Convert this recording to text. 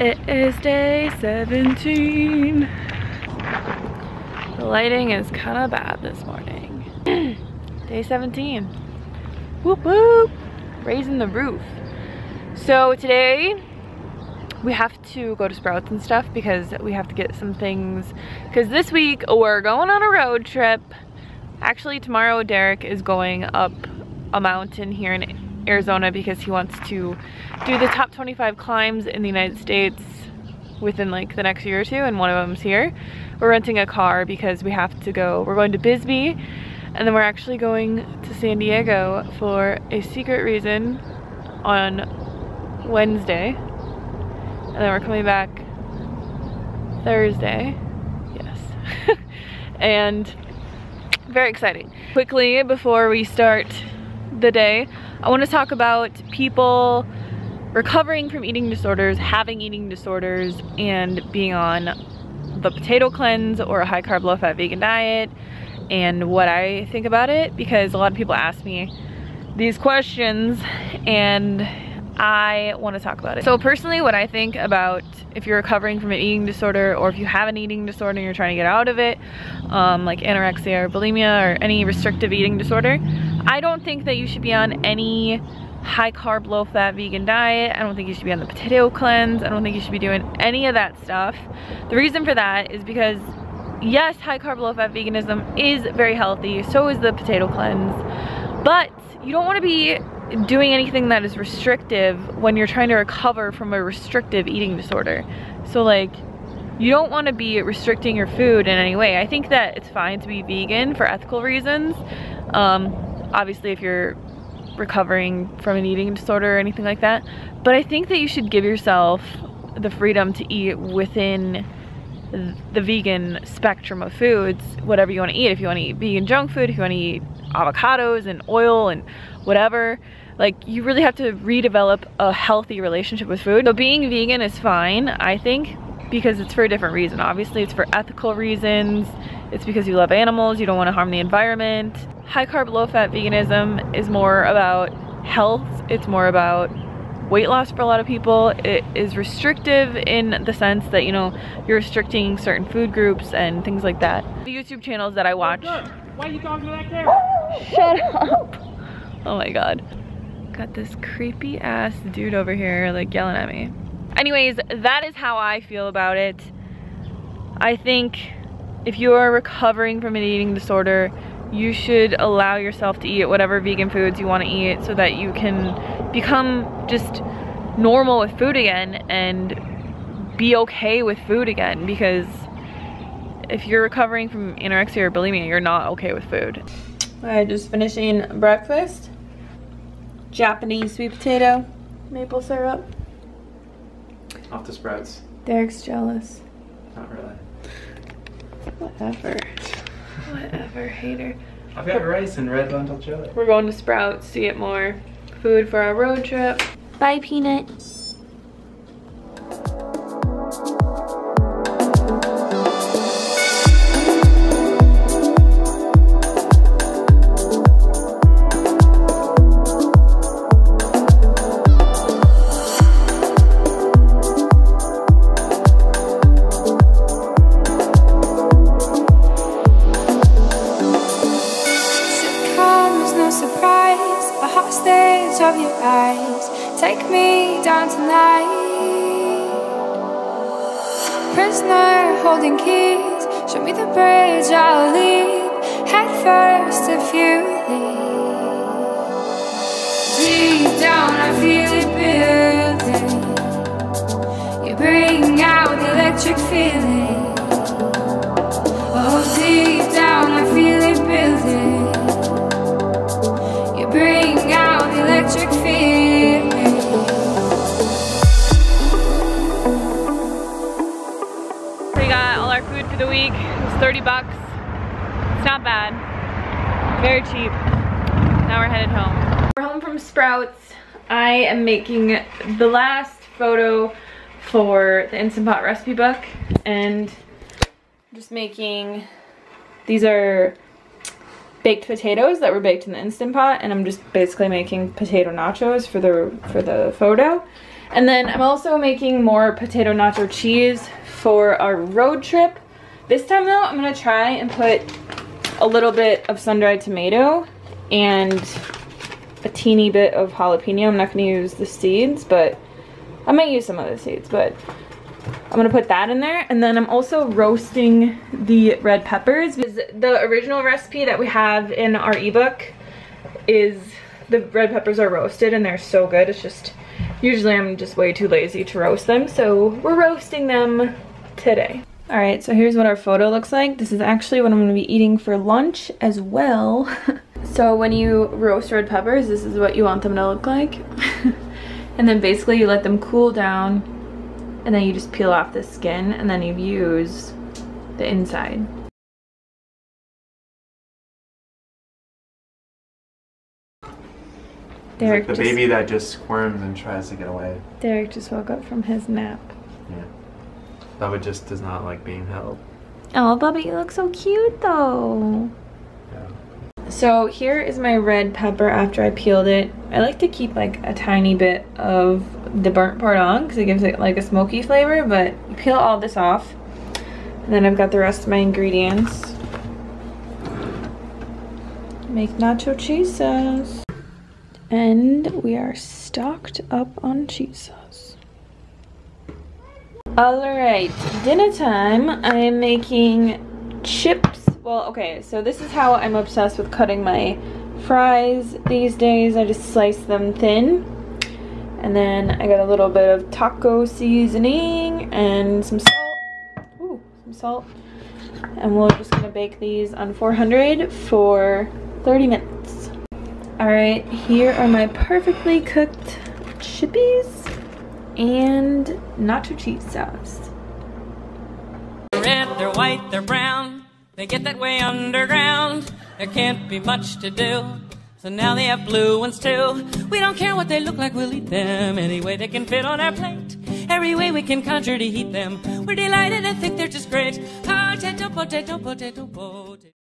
It is day 17. The lighting is kind of bad this morning. Day 17. Whoop whoop! Raising the roof. So today we have to go to Sprouts and stuff because we have to get some things. Because this week we're going on a road trip. Actually, tomorrow Derek is going up a mountain here in Arizona because he wants to do the top 25 climbs in the United States within like the next year or two, and one of them's here. We're renting a car because we have to go. We're going to Bisbee, and then we're actually going to San Diego for a secret reason on Wednesday, and then we're coming back Thursday. Yes. And very exciting. Quickly, before we start the day, I want to talk about people recovering from eating disorders, having eating disorders, and being on the potato cleanse or a high carb, low fat vegan diet, and what I think about it, because a lot of people ask me these questions and I want to talk about it. So personally, what I think about if you're recovering from an eating disorder, or if you have an eating disorder and you're trying to get out of it, like anorexia or bulimia or any restrictive eating disorder, I don't think that you should be on any high carb, low fat vegan diet. I don't think you should be on the potato cleanse. I don't think you should be doing any of that stuff. The reason for that is because yes, high carb, low fat veganism is very healthy. So is the potato cleanse. But you don't want to be doing anything that is restrictive when you're trying to recover from a restrictive eating disorder. So like, you don't want to be restricting your food in any way. I think that it's fine to be vegan for ethical reasons. Obviously if you're recovering from an eating disorder or anything like that. But I think that you should give yourself the freedom to eat within the vegan spectrum of foods, whatever you want to eat. If you want to eat vegan junk food, if you want to eat avocados and oil and whatever, like, you really have to redevelop a healthy relationship with food. So being vegan is fine, I think, because it's for a different reason. Obviously it's for ethical reasons. It's because you love animals, you don't want to harm the environment. High carb, low fat veganism is more about health. It's more about weight loss for a lot of people. It is restrictive in the sense that, you know, you're restricting certain food groups and things like that. The YouTube channels that I watch. Why are you talking to that camera? Shut up. Oh my god. Got this creepy ass dude over here like yelling at me. Anyways, that is how I feel about it. I think if you are recovering from an eating disorder, you should allow yourself to eat whatever vegan foods you want to eat so that you can become just normal with food again and be okay with food again, because if you're recovering from anorexia or bulimia, you're not okay with food. Alright, just finishing breakfast. Japanese sweet potato, maple syrup. Off the Sprouts. Derek's jealous. Not really. Whatever. Whatever, hater. I've got rice and red lentil chili. We're going to Sprouts to get more food for our road trip. Bye, Peanut. Of your eyes, take me down tonight. Prisoner holding keys, show me the bridge I'll leave. Head first if you leave. Deep down I feel it building. You bring out the electric feeling. Oh, deep down I feel it building. You bring out the electric feeling. We got all our food for the week. It was 30 bucks. It's not bad. Very cheap. Now we're headed home. We're home from Sprouts. I am making the last photo for the Instant Pot recipe book, and Just making, these are baked potatoes that were baked in the Instant Pot, and I'm just basically making potato nachos for the photo. And then I'm also making more potato nacho cheese for our road trip. This time though, I'm gonna try and put a little bit of sun-dried tomato and a teeny bit of jalapeno. I'm not gonna use the seeds, but I might use some of the seeds, but I'm gonna put that in there. And then I'm also roasting the red peppers, because the original recipe that we have in our ebook is the red peppers are roasted and they're so good. It's just, usually I'm just way too lazy to roast them, so we're roasting them today. All right, so here's what our photo looks like. This is actually what I'm gonna be eating for lunch as well. So when you roast red peppers, this is what you want them to look like. And then basically you let them cool down, and then you just peel off the skin, and then you use the inside. Derek, like the baby that just squirms and tries to get away. Derek just woke up from his nap. Yeah. Bubba just does not like being held. Oh, Bubba, you look so cute though. Yeah. So here is my red pepper after I peeled it. I like to keep like a tiny bit of the burnt part on because it gives it like a smoky flavor, but you peel all this off. And then I've got the rest of my ingredients. Make nacho cheese sauce. And we are stocked up on cheese sauce. Alright, dinner time. I am making chips. Well, okay, so this is how I'm obsessed with cutting my fries these days. I just slice them thin. And then I got a little bit of taco seasoning and some salt. Ooh, some salt. And we're just gonna bake these on 400 for 30 minutes. Alright, here are my perfectly cooked chippies and nacho cheese sauce. They're red, they're white, they're brown. They get that way underground. There can't be much to do. So now they have blue ones too. We don't care what they look like, we'll eat them any way they can fit on our plate. Every way we can conjure to heat them. We're delighted and think they're just great. Potato, potato, potato, potato.